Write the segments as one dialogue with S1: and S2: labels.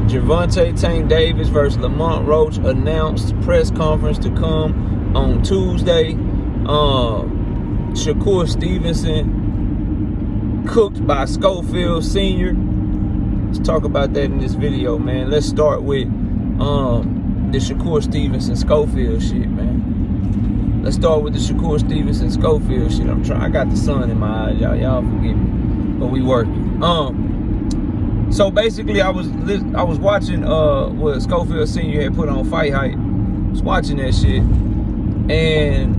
S1: Gervonta Tank Davis versus Lamont Roach announced press conference to come on Tuesday. Shakur Stevenson cooked by Schofield Sr. Let's talk about that in this video, man. Let's start with the Shakur Stevenson Schofield shit, man. Let's start with the Shakur Stevenson Schofield shit. I got the sun in my eyes, y'all forgive me, but we working. So basically, I was watching what Schofield Sr. had put on Fight Hype. I was watching that shit, and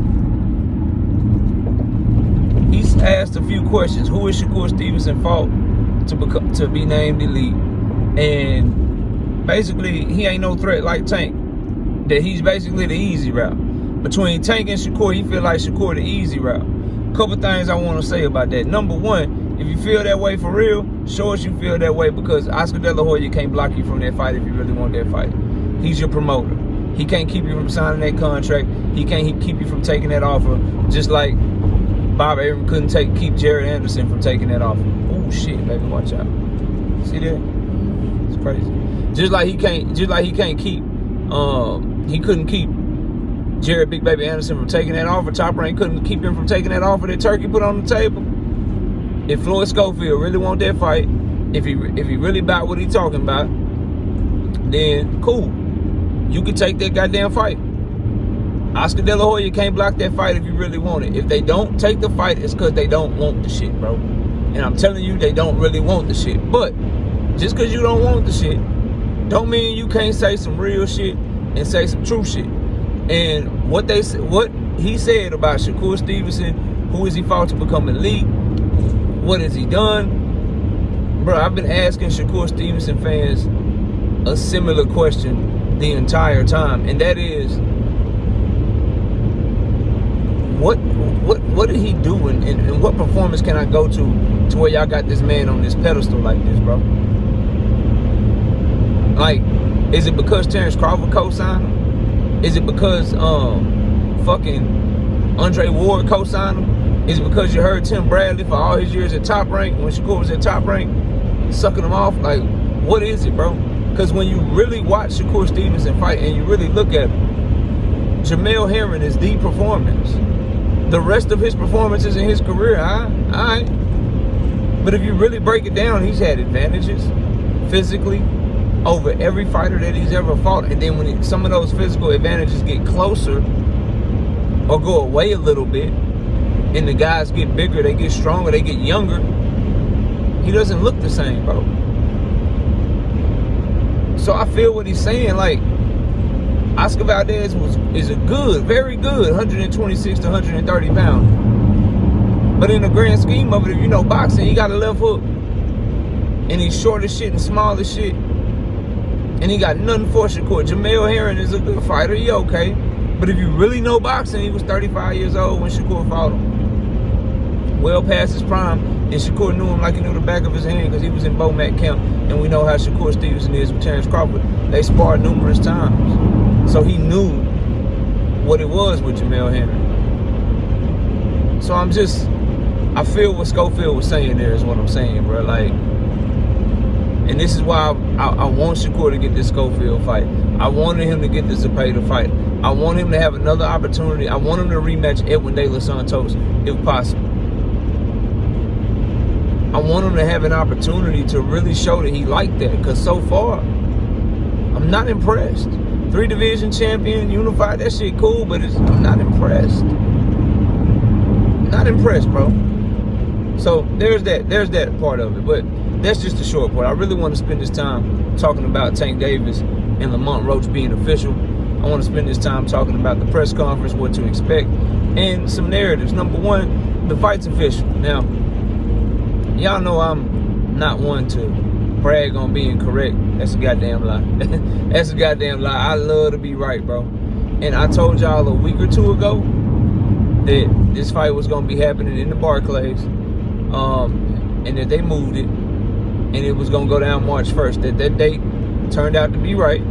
S1: he's asked a few questions. Who is Shakur Stevenson fought to be named elite? And basically, he ain't no threat like Tank. That he's basically the easy route. Between Tank and Shakur, he feel like Shakur the easy route. Couple things I want to say about that. Number one, if you feel that way for real, show us you feel that way, because Oscar De La Hoya can't block you from that fight if you really want that fight. He's your promoter. He can't keep you from signing that contract. He can't keep you from taking that offer. Just like Bob Arum couldn't keep Jared Anderson from taking that offer. Oh shit, baby, watch out. See that? It's crazy. Just like he can't keep he couldn't keep Jared Big Baby Anderson from taking that offer. Top Rank couldn't keep him from taking that offer that Turkey put on the table. If Floyd Schofield really want that fight, if he really about what he talking about, then cool. You can take that goddamn fight. Oscar De La Hoya can't block that fight if you really want it. If they don't take the fight, it's because they don't want the shit, bro. And I'm telling you, they don't really want the shit. But just because you don't want the shit, don't mean you can't say some real shit and say some true shit. And what he said about Shakur Stevenson, who is he fought to become elite? What has he done? Bro, I've been asking Shakur Stevenson fans a similar question the entire time, and that is, what did he do, and what performance can I go to where y'all got this man on this pedestal like this, bro? Like, is it because Terrence Crawford co-signed him? Is it because fucking Andre Ward co-signed him? Is it because you heard Tim Bradley for all his years at Top Rank, when Shakur was at Top Rank, sucking him off? Like, what is it, bro? Because when you really watch Shakur Stevenson fight and you really look at him, Jamel Herring is the performance. The rest of his performances in his career, all right. But if you really break it down, he's had advantages physically over every fighter that he's ever fought. And then when some of those physical advantages get closer or go away a little bit, and the guys get bigger, they get stronger, they get younger, he doesn't look the same, bro. So I feel what he's saying. Like, Oscar Valdez is a good, very good 126 to 130 pounder. But in the grand scheme of it, if you know boxing, he got a left hook. And he's short as shit and small as shit. And he got nothing for Shakur. Jamel Herring is a good fighter, he okay. But if you really know boxing, he was 35 years old when Shakur fought him. Well past his prime, and Shakur knew him like he knew the back of his hand, because he was in Bo Mac camp, and we know how Shakur Stevenson is with Terrence Crawford. They sparred numerous times. So he knew what it was with Jamel Herring. So I feel what Schofield was saying there is what I'm saying, bro. Like, and this is why I want Shakur to get this Schofield fight. I wanted him to get the Zepeda fight. I want him to have another opportunity. I want him to rematch Edwin De Los Santos, if possible. I want him to have an opportunity to really show that he liked that, because so far, I'm not impressed. 3-division champion, unified, that shit cool, but I'm not impressed. Not impressed, bro. So there's that part of it, but that's just the short part. I really want to spend this time talking about Tank Davis and Lamont Roach being official. I want to spend this time talking about the press conference, what to expect, and some narratives. Number one, the fight's official. Now, y'all know I'm not one to brag on being correct. That's a goddamn lie. That's a goddamn lie. I love to be right, bro. And I told y'all a week or two ago that this fight was going to be happening in the Barclays, and that they moved it, and it was going to go down March 1st. That date turned out to be right,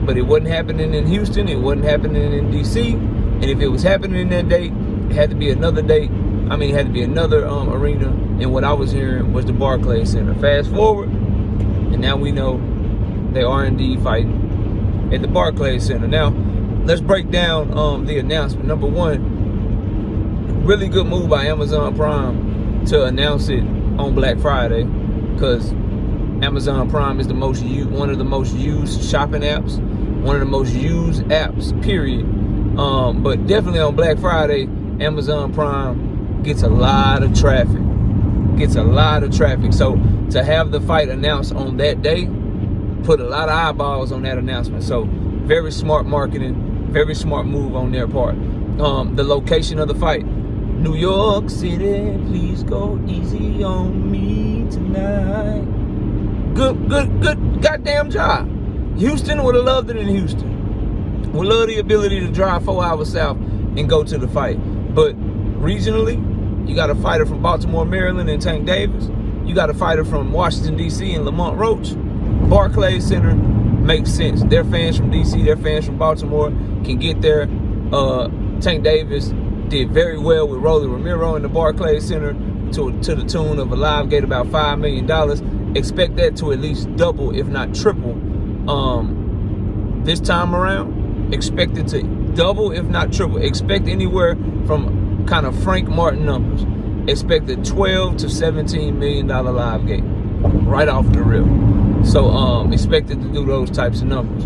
S1: but it wasn't happening in Houston. It wasn't happening in D.C. And if it was happening in that date, it had to be another date. I mean, it had to be another arena, and what I was hearing was the Barclays Center. Fast forward, and now we know They are indeed fighting at the Barclays Center. Now, let's break down the announcement. Number one, really good move by Amazon Prime to announce it on Black Friday, because Amazon Prime is one of the most used shopping apps, one of the most used apps, period. But definitely on Black Friday, Amazon Prime gets a lot of traffic. So to have the fight announced on that day, put a lot of eyeballs on that announcement. So very smart marketing, very smart move on their part. The location of the fight, New York City, please go easy on me tonight. Good goddamn job. Houston would have loved it in Houston. Would love the ability to drive 4 hours south and go to the fight. But regionally, you got a fighter from Baltimore, Maryland, and Tank Davis. You got a fighter from Washington, D.C. and Lamont Roach. Barclays Center makes sense. Their fans from D.C., their fans from Baltimore can get there. Tank Davis did very well with Rolly Romero in the Barclays Center to the tune of a live gate about $5 million. Expect that to at least double, if not triple, this time around. Expect it to double, if not triple. Expect anywhere from kind of Frank Martin numbers. Expect a $12 to $17 million live gate right off the rip. So expected to do those types of numbers.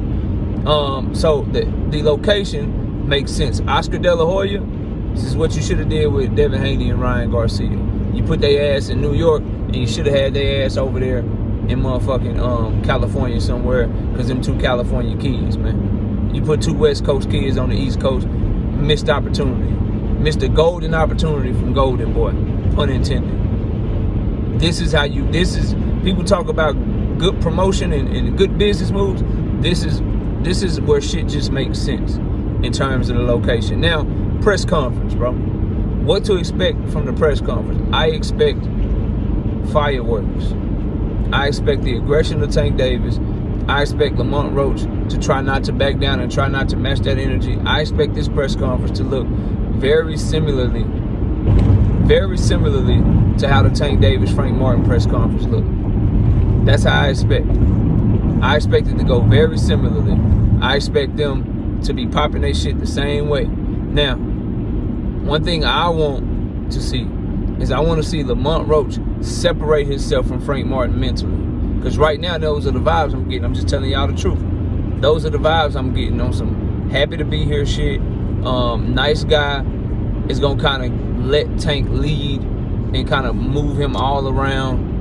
S1: So the location makes sense. Oscar De La Hoya, this is what you should have did with Devin Haney and Ryan Garcia. You put their ass in New York, and you should have had their ass over there in motherfucking California somewhere, because them two California kids, man. You put two West Coast kids on the East Coast, missed opportunity. Missed a golden opportunity from Golden Boy, pun intended. People talk about good promotion and good business moves. This is where shit just makes sense in terms of the location. Now, press conference, bro. What to expect from the press conference? I expect fireworks. I expect the aggression of Tank Davis. I expect Lamont Roach to try not to back down and try not to match that energy. I expect this press conference to look very similarly to how the Tank Davis Frank Martin press conference looked. That's how I expect. I expect it to go very similarly. I expect them to be popping their shit the same way. Now, one thing I want to see is I want to see Lamont Roach separate himself from Frank Martin mentally. Because right now, those are the vibes I'm getting. I'm just telling y'all the truth. Those are the vibes I'm getting on some happy to be here shit. Nice guy is going to kind of let Tank lead and kind of move him all around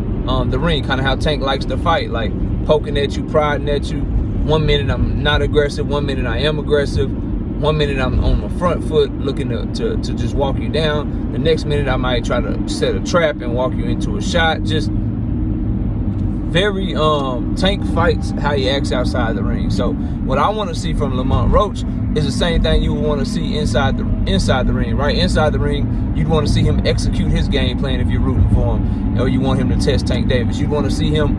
S1: the ring. Kind of how Tank likes to fight, like poking at you, prodding at you. 1 minute I'm not aggressive, 1 minute I am aggressive. 1 minute I'm on my front foot looking to just walk you down. The next minute I might try to set a trap and walk you into a shot. Just very Tank fights how he acts outside the ring. So what I want to see from Lamont Roach is the same thing you would want to see inside the ring, right? Inside the ring, you'd want to see him execute his game plan if you're rooting for him, or you want him to test Tank Davis. You'd want to see him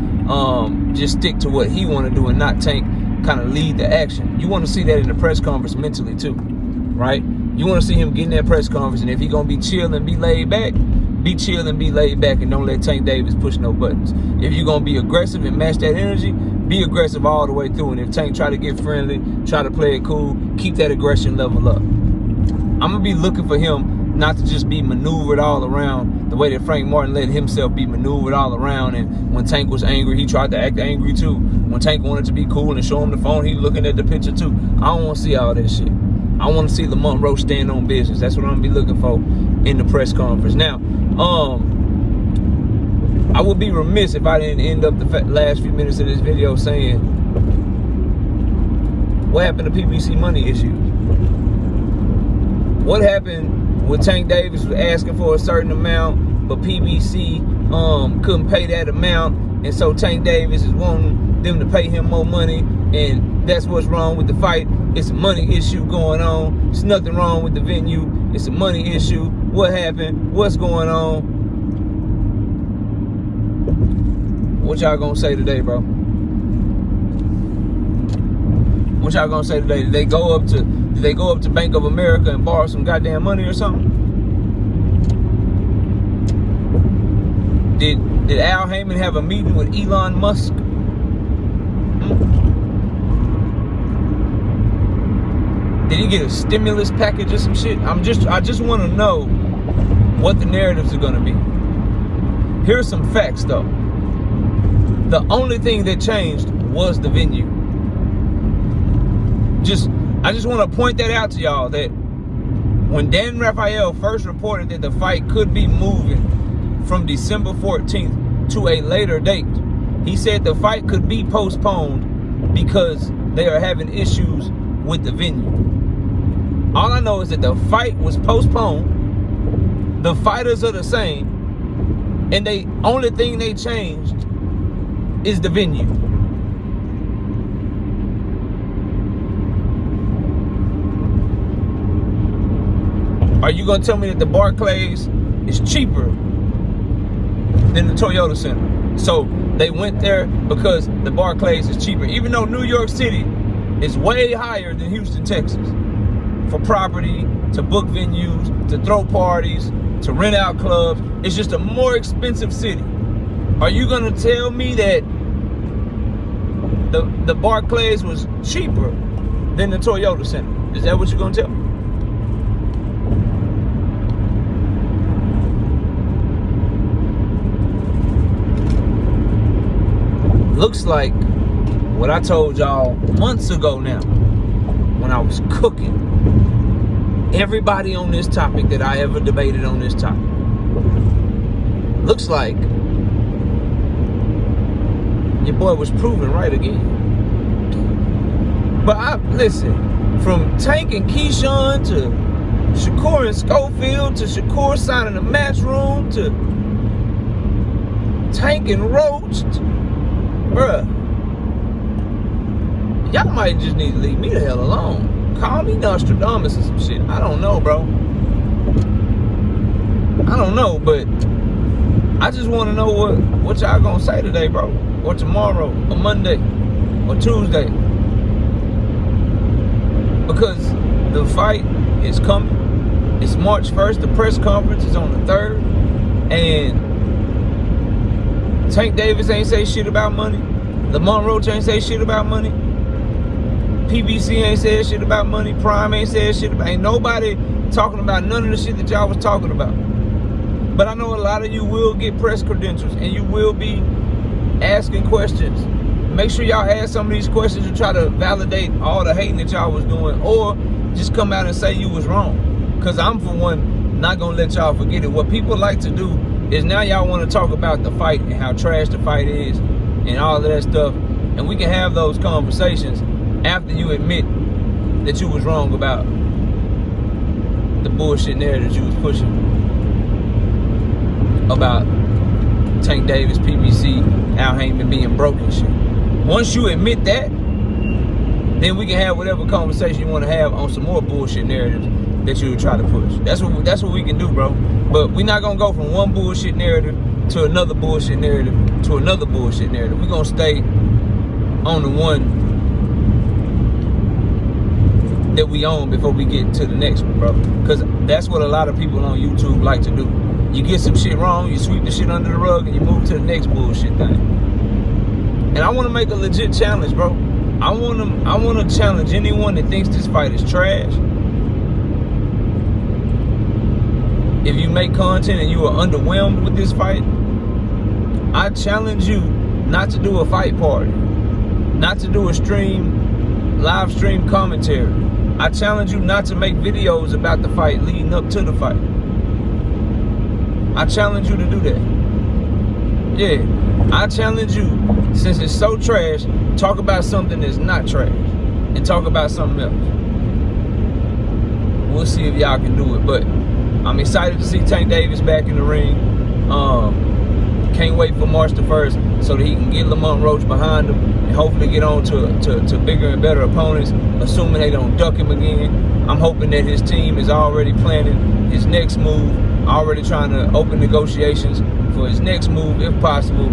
S1: just stick to what he want to do and not Tank kind of lead the action. You want to see that in the press conference mentally too, right? You want to see him get in that press conference, and if he's gonna be chill and be laid back, be chill and be laid back, and don't let Tank Davis push no buttons. If you're gonna be aggressive and match that energy, be aggressive all the way through. And if Tank try to get friendly, try to play it cool, keep that aggression level up. I'm gonna be looking for him not to just be maneuvered all around the way that Frank Martin let himself be maneuvered all around. And when Tank was angry, he tried to act angry too. When Tank wanted to be cool and show him the phone, he looking at the picture too. I don't want to see all that shit. I want to see Lamont Roach stand on business. That's what I'm gonna be looking for in the press conference. Now, I would be remiss if I didn't end up the last few minutes of this video saying, what happened to PBC money issues? What happened when Tank Davis was asking for a certain amount, but PBC couldn't pay that amount, and so Tank Davis is wanting them to pay him more money, and that's what's wrong with the fight. It's a money issue going on. There's nothing wrong with the venue. It's a money issue. What happened? What's going on? What y'all gonna say today, bro? What y'all gonna say today? Did they go up to Bank of America and borrow some goddamn money or something? Did Al Heyman have a meeting with Elon Musk? he get a stimulus package or some shit? I just want to know what the narratives are gonna be. Here's some facts though. The only thing that changed was the venue. I just want to point that out to y'all, that when Dan Raphael first reported that the fight could be moving from December 14th to a later date, he said the fight could be postponed because they are having issues with the venue. All I know is that the fight was postponed, the fighters are the same, and the only thing they changed is the venue. Are you gonna tell me that the Barclays is cheaper than the Toyota Center? So they went there because the Barclays is cheaper, even though New York City is way higher than Houston, Texas, for property, to book venues, to throw parties, to rent out clubs. It's just a more expensive city. Are you gonna tell me that the Barclays was cheaper than the Toyota Center? Is that what you're gonna tell me? Looks like what I told y'all months ago now, when I was cooking. Everybody on this topic that I ever debated on this topic, looks like your boy was proven right again. But listen, from Tank and Keyshawn to Shakur and Schofield to Shakur signing the Matchroom to Tank and Roach, bruh, y'all might just need to leave me the hell alone. Call me Nostradamus or some shit. I don't know, bro. I don't know, but I just want to know what y'all gonna say today, bro, or tomorrow, or Monday, or Tuesday, because the fight is coming. It's March 1st. The press conference is on the 3rd, and Tank Davis ain't say shit about money. Lamont Roach ain't say shit about money. PBC ain't said shit about money. Prime ain't said shit about. Ain't nobody talking about none of the shit that y'all was talking about. But I know a lot of you will get press credentials and you will be asking questions. Make sure y'all ask some of these questions to try to validate all the hating that y'all was doing, or just come out and say you was wrong. Because I'm, for one, not gonna let y'all forget it. What people like to do is now y'all want to talk about the fight and how trash the fight is and all of that stuff, and we can have those conversations after you admit that you was wrong about the bullshit narrative that you was pushing about Tank Davis, PBC, Al Heyman being broken shit. Once you admit that, then we can have whatever conversation you want to have on some more bullshit narratives that you would try to push. That's what we can do, bro. But we're not gonna go from one bullshit narrative to another bullshit narrative to another bullshit narrative. We're gonna stay on the one that we own before we get to the next one, bro. Because that's what a lot of people on YouTube like to do. You get some shit wrong, you sweep the shit under the rug, and you move to the next bullshit thing. And I want to make a legit challenge, bro. I want to challenge anyone that thinks this fight is trash. If you make content and you are underwhelmed with this fight, I challenge you not to do a fight party, not to do a live stream commentary. I challenge you not to make videos about the fight leading up to the fight. I challenge you to do that. Yeah, I challenge you, since it's so trash, talk about something that's not trash and talk about something else. We'll see if y'all can do it, but I'm excited to see Tank Davis back in the ring. Can't wait for March the 1st so that he can get Lamont Roach behind him and hopefully get on to bigger and better opponents, assuming they don't duck him again. I'm hoping that his team is already planning his next move, already trying to open negotiations for his next move if possible.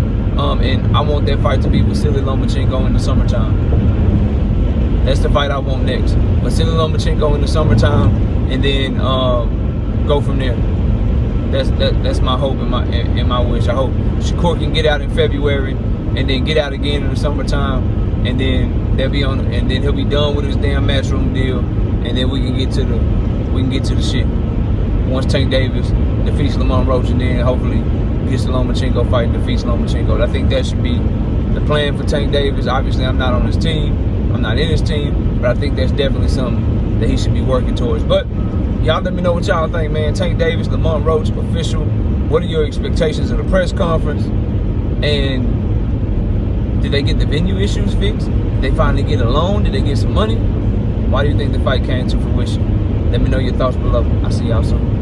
S1: And I want that fight to be Vasily Lomachenko in the summertime. That's the fight I want next. Vasily Lomachenko in the summertime, and then go from there. That's my hope and my wish. I hope Shakur can get out in February and then get out again in the summertime, and then he'll be done with his damn Matchroom deal, and then we can get to the shit. Once Tank Davis defeats Lamont Roach, and then hopefully gets the Lomachenko fight and defeats Lomachenko. I think that should be the plan for Tank Davis. Obviously, I'm not on his team. I'm not in his team, but I think that's definitely something that he should be working towards. But y'all let me know what y'all think, man. Tank Davis, Lamont Roach, official. What are your expectations of the press conference? And did they get the venue issues fixed? Did they finally get a loan? Did they get some money? Why do you think the fight came to fruition? Let me know your thoughts below. I'll see y'all soon.